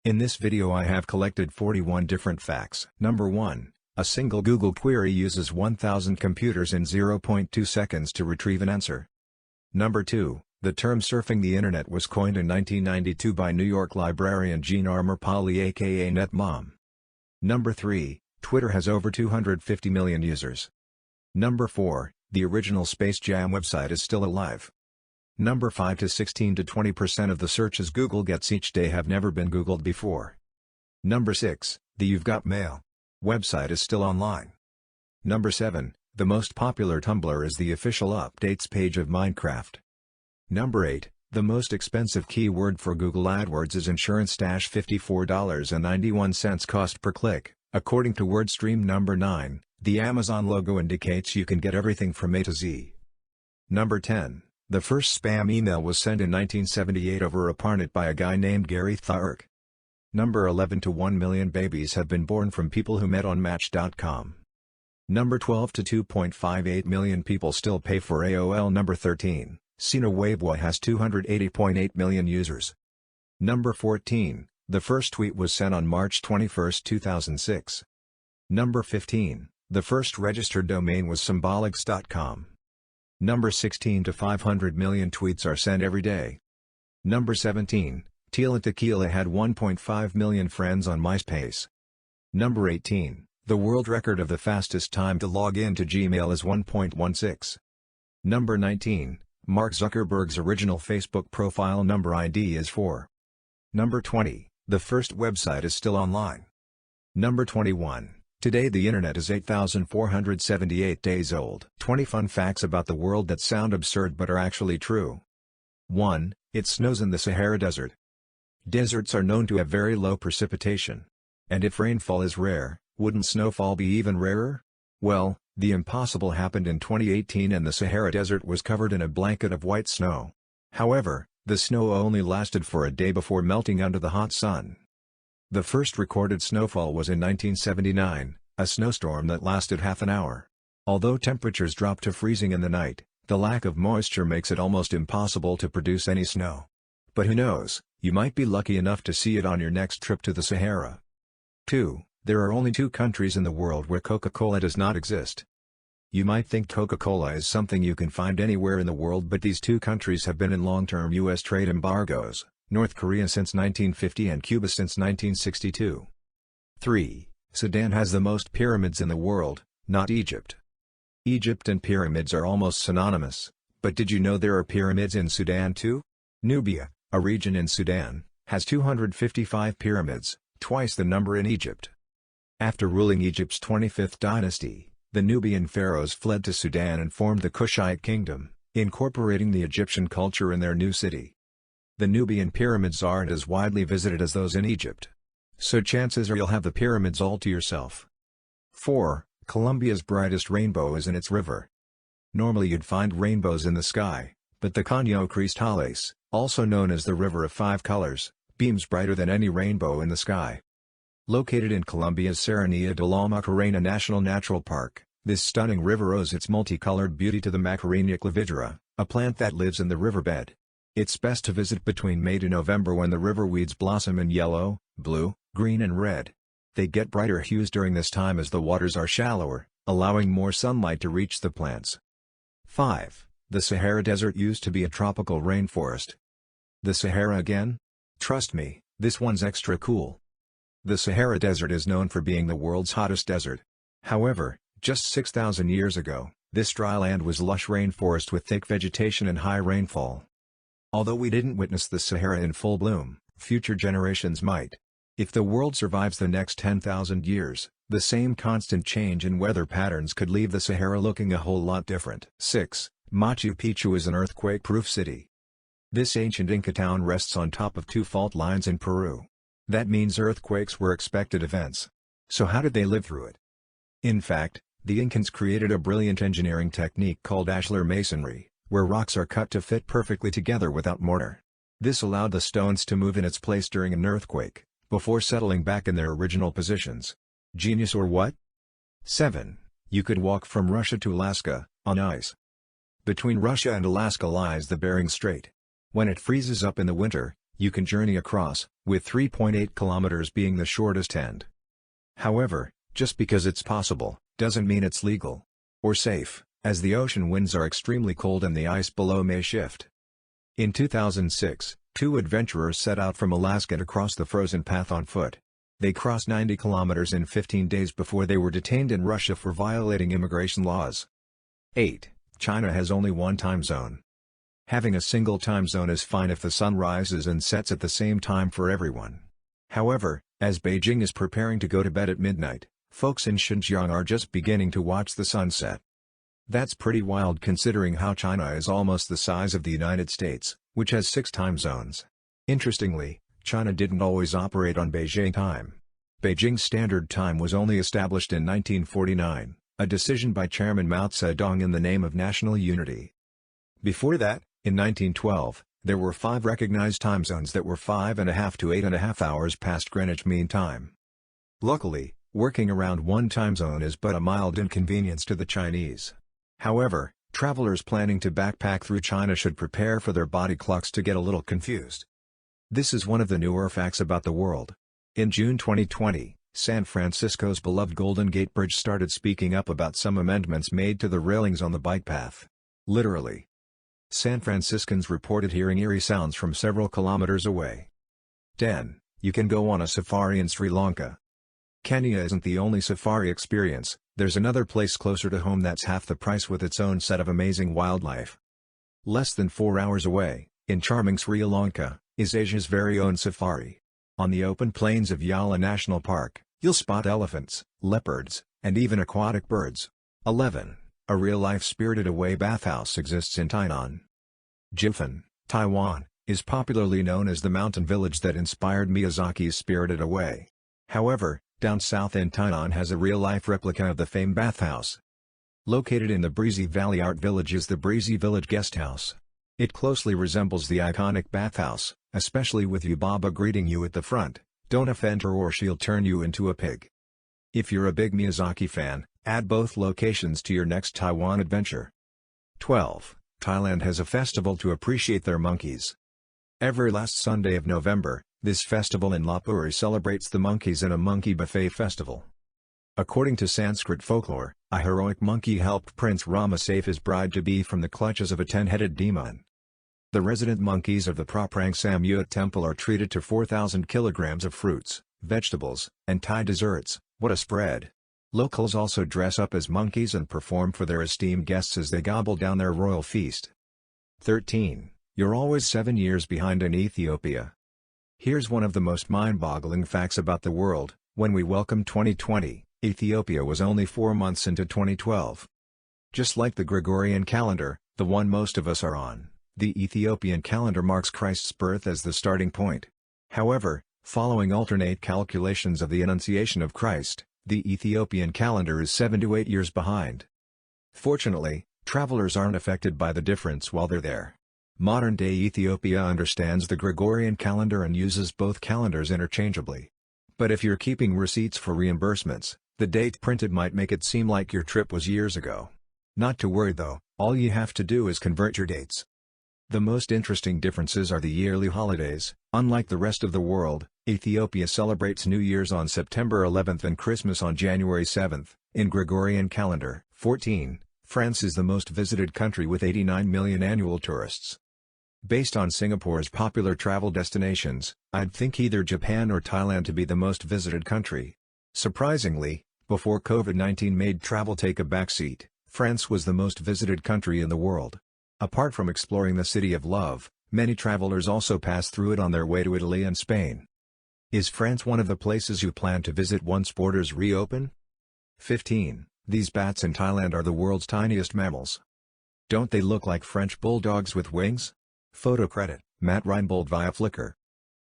In this video I have collected 41 different facts. Number 1. A single Google query uses 1000 computers in 0.2 seconds to retrieve an answer. Number 2. The term surfing the internet was coined in 1992 by New York librarian Jean Armour-Polly aka NetMom. Number 3. Twitter has over 250 million users. Number 4. The original Space Jam website is still alive. Number 5. To 16 to 20% of the searches Google gets each day have never been Googled before. Number 6. The You've Got Mail website is still online. Number 7. The most popular Tumblr is the official updates page of Minecraft. Number 8. The most expensive keyword for Google AdWords is insurance. $54.91 cost per click, according to WordStream. Number 9. The Amazon logo indicates you can get everything from A to Z. Number 10. The first spam email was sent in 1978 over a Parnet by a guy named Gary Thurk. Number 11. To 1 million babies have been born from people who met on Match.com. Number 12. To 2.58 million people still pay for AOL. Number 13. Sina Weibo has 280.8 million users. Number 14. The first tweet was sent on March 21, 2006. Number 15. The first registered domain was Symbolics.com. Number 16. To 500 million tweets are sent every day. Number 17. Tila Tequila had 1.5 million friends on MySpace. Number 18. The world record of the fastest time to log in to Gmail is 1.16. Number 19. Mark Zuckerberg's original Facebook profile number ID is 4. Number 20. The first website is still online. Number 21. Today the internet is 8,478 days old. 20 fun facts about the world that sound absurd but are actually true. 1. It snows in the Sahara Desert. Deserts are known to have very low precipitation. And if rainfall is rare, wouldn't snowfall be even rarer? Well, the impossible happened in 2018 and the Sahara Desert was covered in a blanket of white snow. However, the snow only lasted for a day before melting under the hot sun. The first recorded snowfall was in 1979, a snowstorm that lasted half an hour. Although temperatures drop to freezing in the night, the lack of moisture makes it almost impossible to produce any snow. But who knows, you might be lucky enough to see it on your next trip to the Sahara. 2. There are only 2 countries in the world where Coca-Cola does not exist. You might think Coca-Cola is something you can find anywhere in the world, but these 2 countries have been in long-term U.S. trade embargoes. North Korea since 1950 and Cuba since 1962. 3. Sudan has the most pyramids in the world, not Egypt. Egypt and pyramids are almost synonymous, but did you know there are pyramids in Sudan too? Nubia, a region in Sudan, has 255 pyramids, twice the number in Egypt. After ruling Egypt's 25th dynasty, the Nubian pharaohs fled to Sudan and formed the Kushite kingdom, incorporating the Egyptian culture in their new city. The Nubian pyramids aren't as widely visited as those in Egypt. So chances are you'll have the pyramids all to yourself. 4. Colombia's brightest rainbow is in its river. Normally you'd find rainbows in the sky, but the Caño Cristales, also known as the River of 5 Colors, beams brighter than any rainbow in the sky. Located in Colombia's Serranía de la Macarena National Natural Park, this stunning river owes its multicolored beauty to the Macarenia clavidura, a plant that lives in the riverbed. It's best to visit between May to November when the river weeds blossom in yellow, blue, green and red. They get brighter hues during this time as the waters are shallower, allowing more sunlight to reach the plants. 5. The Sahara Desert used to be a tropical rainforest. The Sahara again? Trust me, this one's extra cool. The Sahara Desert is known for being the world's hottest desert. However, just 6,000 years ago, this dry land was lush rainforest with thick vegetation and high rainfall. Although we didn't witness the Sahara in full bloom, future generations might. If the world survives the next 10,000 years, the same constant change in weather patterns could leave the Sahara looking a whole lot different. 6. Machu Picchu is an earthquake-proof city. This ancient Inca town rests on top of 2 fault lines in Peru. That means earthquakes were expected events. So how did they live through it? In fact, the Incans created a brilliant engineering technique called ashlar masonry, where rocks are cut to fit perfectly together without mortar. This allowed the stones to move in its place during an earthquake, before settling back in their original positions. Genius or what? 7. You could walk from Russia to Alaska, on ice. Between Russia and Alaska lies the Bering Strait. When it freezes up in the winter, You can journey across, with 3.8 kilometers being the shortest end. However, just because it's possible, doesn't mean it's legal. Or safe, as the ocean winds are extremely cold and the ice below may shift. In 2006, two adventurers set out from Alaska to cross the frozen path on foot. They crossed 90 kilometers in 15 days before they were detained in Russia for violating immigration laws. 8. China has only one time zone. Having a single time zone is fine if the sun rises and sets at the same time for everyone. However, as Beijing is preparing to go to bed at midnight, folks in Xinjiang are just beginning to watch the sunset. That's pretty wild considering how China is almost the size of the United States, which has 6 time zones. Interestingly, China didn't always operate on Beijing time. Beijing's Standard Time was only established in 1949, a decision by Chairman Mao Zedong in the name of national unity. Before that, in 1912, there were 5 recognized time zones that were 5.5 to 8.5 hours past Greenwich Mean Time. Luckily, working around one time zone is but a mild inconvenience to the Chinese. However, travelers planning to backpack through China should prepare for their body clocks to get a little confused. This is one of the newer facts about the world. In June 2020, San Francisco's beloved Golden Gate Bridge started speaking up about some amendments made to the railings on the bike path. Literally. San Franciscans reported hearing eerie sounds from several kilometers away. 10. You can go on a safari in Sri Lanka. Kenya isn't the only safari experience, there's another place closer to home that's half the price with its own set of amazing wildlife. Less than 4 hours away, in charming Sri Lanka, is Asia's very own safari. On the open plains of Yala National Park, you'll spot elephants, leopards, and even aquatic birds. 11. A real-life Spirited Away bathhouse exists in Tainan. Jiufen, Taiwan, is popularly known as the mountain village that inspired Miyazaki's Spirited Away. However, down south in Tainan has a real-life replica of the famed bathhouse. Located in the Breezy Valley Art Village is the Breezy Village Guesthouse. It closely resembles the iconic bathhouse, especially with Yubaba greeting you at the front. Don't offend her or she'll turn you into a pig. If you're a big Miyazaki fan, add both locations to your next Taiwan adventure. 12. Thailand has a festival to appreciate their monkeys. Every last Sunday of November, this festival in Lopburi celebrates the monkeys in a monkey buffet festival. According to Sanskrit folklore, a heroic monkey helped Prince Rama save his bride-to-be from the clutches of a 10-headed demon. The resident monkeys of the Praprang Samyut temple are treated to 4,000 kilograms of fruits, vegetables, and Thai desserts. What a spread! Locals also dress up as monkeys and perform for their esteemed guests as they gobble down their royal feast. 13. You're always 7 years behind in Ethiopia. Here's one of the most mind-boggling facts about the world. When we welcomed 2020, Ethiopia was only 4 months into 2012. Just like the Gregorian calendar, the one most of us are on, the Ethiopian calendar marks Christ's birth as the starting point. However, following alternate calculations of the Annunciation of Christ, the Ethiopian calendar is 7 to 8 years behind. Fortunately, travelers aren't affected by the difference while they're there. Modern-day Ethiopia understands the Gregorian calendar and uses both calendars interchangeably. But if you're keeping receipts for reimbursements, the date printed might make it seem like your trip was years ago. Not to worry though, all you have to do is convert your dates. The most interesting differences are the yearly holidays. Unlike the rest of the world, Ethiopia celebrates New Year's on September 11th and Christmas on January 7th, in Gregorian calendar. 14. France is the most visited country with 89 million annual tourists. Based on Singapore's popular travel destinations, I'd think either Japan or Thailand to be the most visited country. Surprisingly, before COVID-19 made travel take a backseat, France was the most visited country in the world. Apart from exploring the City of Love, many travelers also pass through it on their way to Italy and Spain. Is France one of the places you plan to visit once borders reopen? 15. These bats in Thailand are the world's tiniest mammals. Don't they look like French bulldogs with wings? Photo credit, Matt Reinbold via Flickr.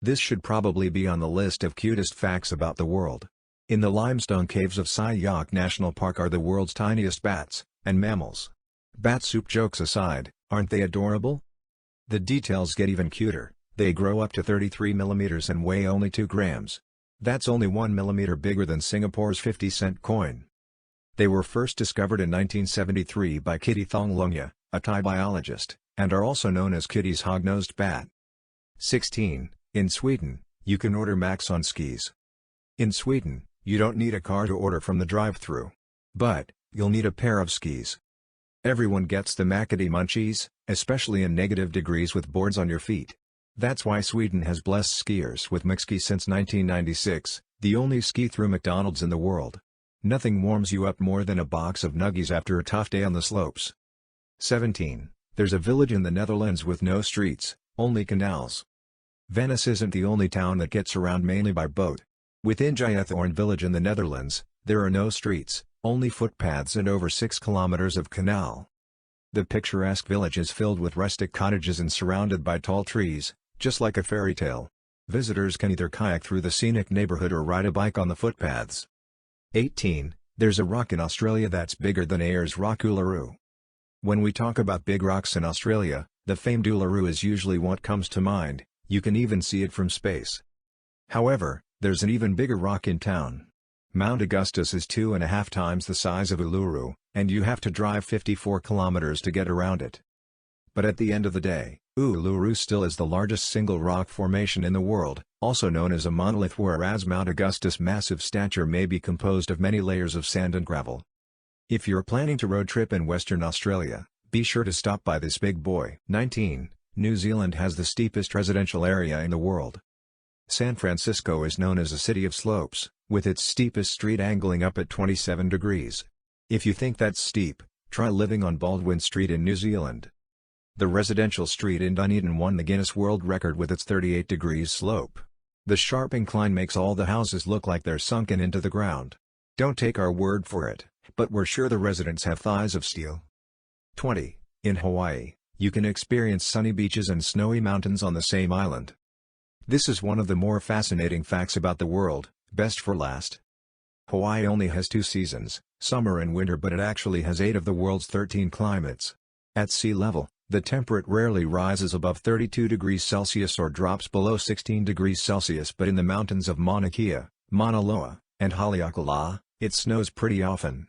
This should probably be on the list of cutest facts about the world. In the limestone caves of Sai Yak National Park are the world's tiniest bats and mammals. Bat soup jokes aside, aren't they adorable? The details get even cuter. They grow up to 33 millimeters and weigh only 2 grams. That's only 1 millimeter bigger than Singapore's 50-cent coin. They were first discovered in 1973 by Kitty Thonglongya, a Thai biologist, and are also known as Kitty's hog-nosed bat. 16. In Sweden, you can order Max on skis. In Sweden, you don't need a car to order from the drive-thru. But, you'll need a pair of skis. Everyone gets the Macadee munchies, especially in negative degrees with boards on your feet. That's why Sweden has blessed skiers with McSki since 1996, the only ski-through McDonald's in the world. Nothing warms you up more than a box of nuggies after a tough day on the slopes. 17. There's a village in the Netherlands with no streets, only canals. Venice isn't the only town that gets around mainly by boat. Within Giethoorn village in the Netherlands, there are no streets, only footpaths and over 6 kilometers of canal. The picturesque village is filled with rustic cottages and surrounded by tall trees, just like a fairy tale. Visitors can either kayak through the scenic neighborhood or ride a bike on the footpaths. 18. There's a rock in Australia that's bigger than Ayers Rock Uluru. When we talk about big rocks in Australia, the famed Uluru is usually what comes to mind. You can even see it from space. However, there's an even bigger rock in town. Mount Augustus is 2.5 times the size of Uluru, and you have to drive 54 kilometers to get around it. But at the end of the day, Uluru still is the largest single rock formation in the world, also known as a monolith, whereas Mount Augustus' massive stature may be composed of many layers of sand and gravel. If you're planning to road trip in Western Australia, be sure to stop by this big boy. 19. New Zealand has the steepest residential area in the world. San Francisco is known as a city of slopes, with its steepest street angling up at 27 degrees. If you think that's steep, try living on Baldwin Street in New Zealand. The residential street in Dunedin won the Guinness World Record with its 38 degrees slope. The sharp incline makes all the houses look like they're sunken into the ground. Don't take our word for it, but we're sure the residents have thighs of steel. 20. In Hawaii, you can experience sunny beaches and snowy mountains on the same island. This is one of the more fascinating facts about the world, best for last. Hawaii only has 2 seasons, summer and winter, but it actually has 8 of the world's 13 climates. At sea level, the temperature rarely rises above 32 degrees Celsius or drops below 16 degrees Celsius, but in the mountains of Mauna Kea, Mauna Loa, and Haleakala, it snows pretty often.